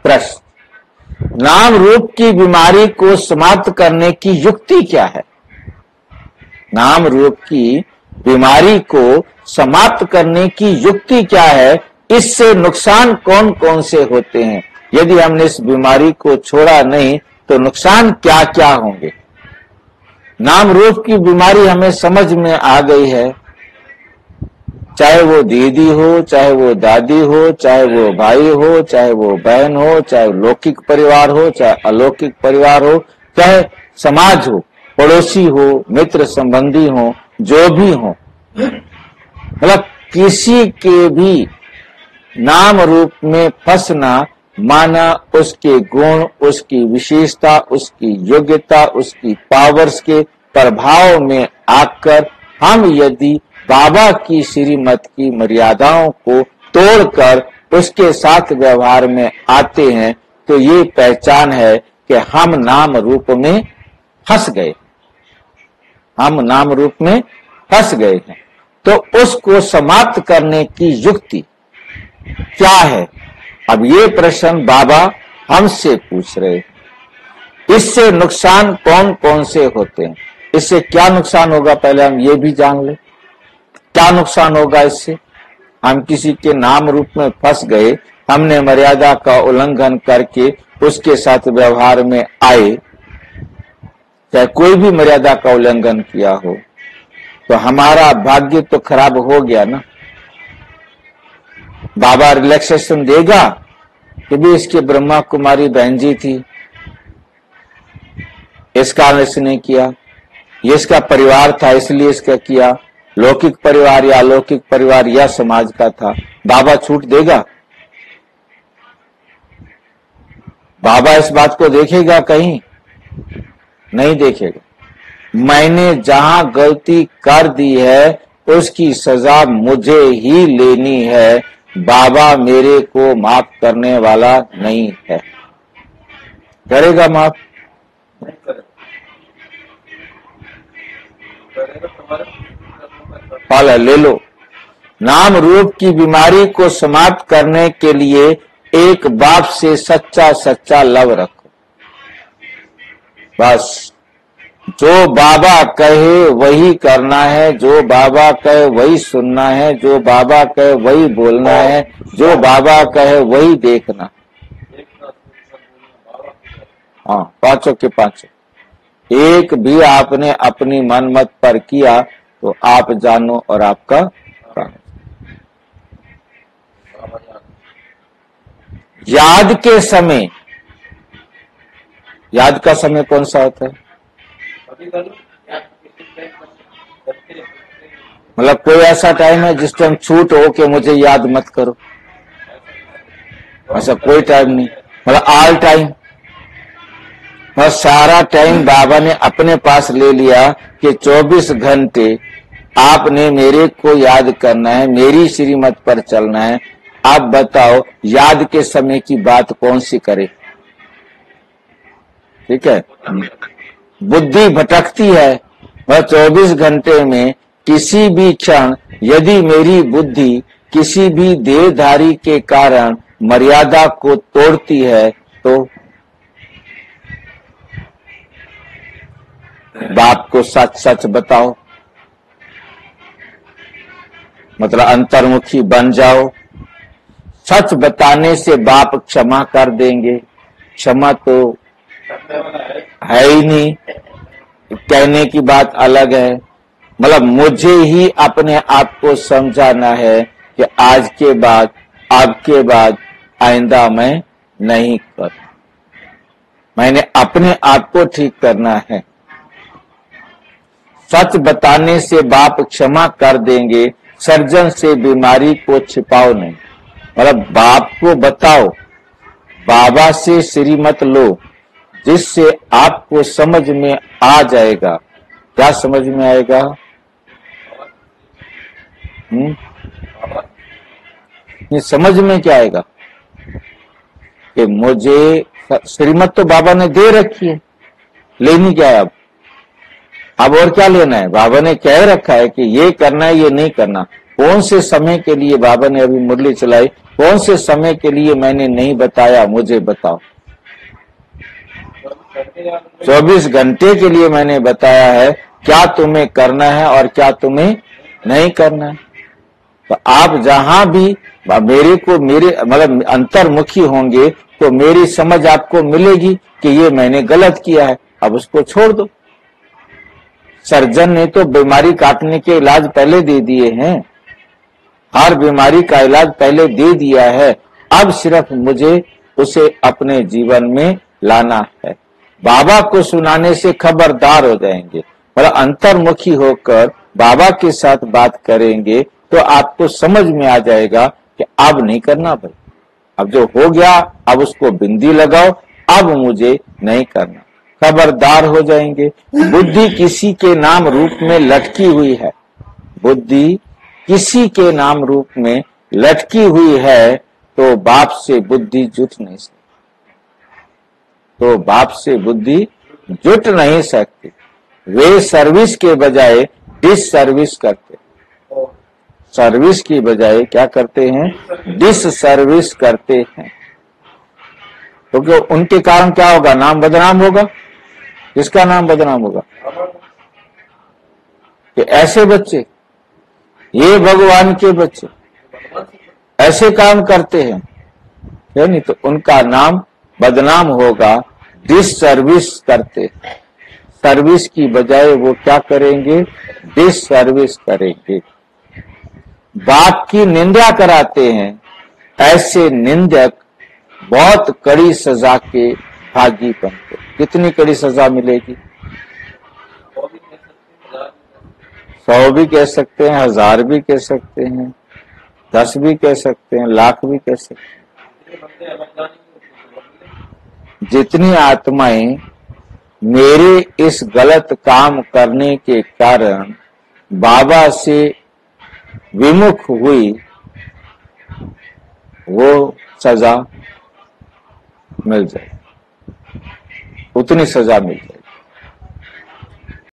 प्रश्न, नाम रूप की बीमारी को समाप्त करने की युक्ति क्या है? नाम रूप की बीमारी को समाप्त करने की युक्ति क्या है? इससे नुकसान कौन कौन से होते हैं? यदि हमने इस बीमारी को छोड़ा नहीं तो नुकसान क्या क्या होंगे? नाम रूप की बीमारी हमें समझ में आ गई है, चाहे वो दीदी हो, चाहे वो दादी हो, चाहे वो भाई हो, चाहे वो बहन हो, चाहे लौकिक परिवार हो, चाहे अलौकिक परिवार हो, चाहे समाज हो, पड़ोसी हो, मित्र संबंधी हो, जो भी हो, मतलब किसी के भी नाम रूप में फंसना माना उसके गुण, उसकी विशेषता, उसकी योग्यता, उसकी पावर्स के प्रभाव में आकर हम यदि बाबा की श्रीमत की मर्यादाओं को तोड़कर उसके साथ व्यवहार में आते हैं तो ये पहचान है कि हम नाम रूप में फंस गए, हम नाम रूप में फंस गए हैं। तो उसको समाप्त करने की युक्ति क्या है? अब ये प्रश्न बाबा हमसे पूछ रहे हैं। इससे नुकसान कौन कौन से होते हैं? इससे क्या नुकसान होगा पहले हम ये भी जान ले। क्या नुकसान होगा इससे? हम किसी के नाम रूप में फंस गए, हमने मर्यादा का उल्लंघन करके उसके साथ व्यवहार में आए, चाहे कोई भी मर्यादा का उल्लंघन किया हो, तो हमारा भाग्य तो खराब हो गया ना। बाबा रिलैक्सेशन देगा कि भी इसकी ब्रह्मा कुमारी बहन जी थी, इस कारण इसने किया, ये इसका परिवार था इसलिए इसका किया, लौकिक परिवार या अलौकिक परिवार या समाज का था, बाबा छूट देगा? बाबा इस बात को देखेगा? कहीं नहीं देखेगा। मैंने जहां गलती कर दी है उसकी सजा मुझे ही लेनी है, बाबा मेरे को माफ करने वाला नहीं है। करेगा माफ? पाला ले लो। नाम रूप की बीमारी को समाप्त करने के लिए एक बाप से सच्चा सच्चा लव रखो। बस जो बाबा कहे वही करना है, जो बाबा कहे वही सुनना है, जो बाबा कहे वही बोलना है, जो बाबा कहे वही देखना। हाँ, पांचों के पांचों। एक भी आपने अपनी मन मत पर किया तो आप जानो और आपका प्राण। याद के समय, याद का समय कौन सा होता है? मतलब कोई ऐसा टाइम है जिस टाइम छूट हो कि मुझे याद मत करो, ऐसा कोई टाइम नहीं। मतलब ऑल टाइम, और सारा टाइम बाबा ने अपने पास ले लिया कि 24 घंटे आपने मेरे को याद करना है, मेरी श्रीमत पर चलना है। आप बताओ याद के समय की बात कौन सी करे? ठीक है, बुद्धि भटकती है, वह 24 घंटे में किसी भी क्षण यदि मेरी बुद्धि किसी भी देहधारी के कारण मर्यादा को तोड़ती है तो बाप को सच सच बताओ, मतलब अंतर्मुखी बन जाओ। सच बताने से बाप क्षमा कर देंगे। क्षमा तो है ही नहीं, कहने की बात अलग है। मतलब मुझे ही अपने आप को समझाना है कि आज के बाद, अब के बाद आइंदा मैं नहीं कर, मैंने अपने आप को ठीक करना है। सच बताने से बाप क्षमा कर देंगे। सर्जन से बीमारी को छिपाओ नहीं, मतलब बाप को बताओ, बाबा से श्रीमत लो, जिससे आपको समझ में आ जाएगा। क्या समझ में आएगा? ये समझ में क्या आएगा कि मुझे श्रीमत तो बाबा ने दे रखी है, लेनी क्या है अब और क्या लेना है? बाबा ने कह रखा है कि ये करना है, ये नहीं करना। कौन से समय के लिए बाबा ने अभी मुरली चलाई, कौन से समय के लिए मैंने नहीं बताया, मुझे बताओ। 24 घंटे के लिए मैंने बताया है क्या तुम्हें करना है और क्या तुम्हें नहीं करना है। तो आप जहां भी मेरे मतलब अंतर्मुखी होंगे तो मेरी समझ आपको मिलेगी कि ये मैंने गलत किया है, अब उसको छोड़ दो। सर्जन ने तो बीमारी काटने के इलाज पहले दे दिए हैं, हर बीमारी का इलाज पहले दे दिया है, अब सिर्फ मुझे उसे अपने जीवन में लाना है। बाबा को सुनाने से खबरदार हो जाएंगे, मतलब अंतर्मुखी होकर बाबा के साथ बात करेंगे तो आपको समझ में आ जाएगा कि अब नहीं करना भाई, अब जो हो गया अब उसको बिंदी लगाओ, अब मुझे नहीं करना, खबरदार हो जाएंगे। बुद्धि किसी के नाम रूप में लटकी हुई है, बुद्धि किसी के नाम रूप में लटकी हुई है, तो बाप से बुद्धि जुट नहीं सकती, तो बाप से बुद्धि जुट नहीं सकती। वे सर्विस के बजाय डिस सर्विस करते, सर्विस की बजाय क्या करते हैं, डिस सर्विस करते हैं। क्योंकि तो उनके कारण क्या होगा, नाम बदनाम होगा। किसका नाम बदनाम होगा? कि ऐसे बच्चे, ये भगवान के बच्चे ऐसे काम करते हैं, है नहीं, तो उनका नाम बदनाम होगा। डिस सर्विस करते, सर्विस की बजाय वो क्या करेंगे, डिस सर्विस करेंगे। बाप की निंदा कराते हैं, ऐसे निंदक बहुत कड़ी सजा के भागी बनते। कितनी कड़ी सजा मिलेगी? 100 भी कह सकते हैं, 1000 भी कह सकते हैं, 10 भी कह सकते हैं, लाख भी कह सकते हैं। जितनी आत्माएं मेरे इस गलत काम करने के कारण बाबा से विमुख हुई, वो सजा मिल जाए, उतनी सजा मिल जाए।